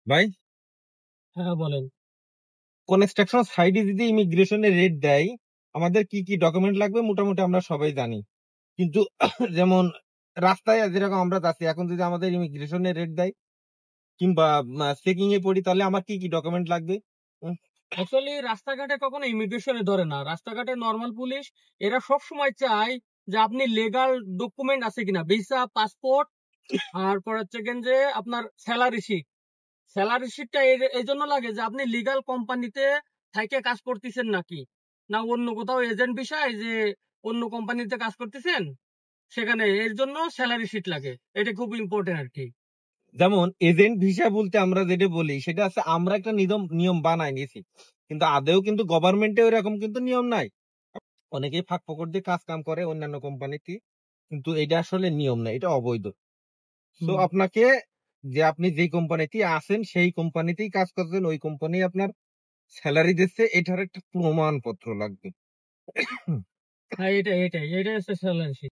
ভাই, হ্যাঁ বলেন। কনস্ট্রাকশন সাইটে যদি ইমিগ্রেশনের রেট দেয়, আমাদের কি কি ডকুমেন্ট লাগবে মোটামুটি আমরা সবাই জানি। কিন্তু যেমন রাস্তায় যেরকম আমরা যাচ্ছি, এখন যদি আমাদের ইমিগ্রেশনের রেট দেয় কিংবা চেকিং এ পড়ি, তাহলে আমার কি কি ডকুমেন্ট লাগবে? উম, অ্যাকচুয়ালি রাস্তাঘাটে কখনো ইমিগ্রেশনে ধরে না, রাস্তাঘাটে নর্মাল পুলিশ এরা সব সময় চায় যে আপনি লেগাল ডকুমেন্ট আছে কিনা, ভিসা, পাসপোর্ট, আর পর হচ্ছে যে আপনার স্যালারি শিট। স্যালারি শিটটা এই জন্য লাগে যে আপনি লিগাল কোম্পানিতে থেকে কাজ করতেছেন নাকি, না অন্য কোথাও এজেন্ট বিষয় যে অন্য কোম্পানিতে কাজ করতেছেন, সেখানে এর জন্য স্যালারি শিট লাগে। এটা খুব ইম্পর্টেন্ট আর কি। যেমন এজেন্ট ভিসা বলতে আমরা যেটা বলি সেটা আছে, আমরা একটা নিয়ম নিয়ম বানাই নিয়েছি, কিন্তু আদেও কিন্তু গভর্নমেন্টে এরকম কিন্তু নিয়ম নাই। অনেকেই ফাঁক ফোকর দিয়ে কাজ কাম করে অন্যান্য কোম্পানিতে, কিন্তু এটা আসলে নিয়ম না, এটা অবৈধ। তো হুম। আপনাকে, যে আপনি যে কোম্পানিতে আছেন সেই কোম্পানিতেই কাজ করছেন, ওই কোম্পানি আপনার স্যালারি দিচ্ছে, এটার একটা প্রমাণপত্র লাগবে। হ্যাঁ, এটাই হচ্ছে স্যালারি শিট।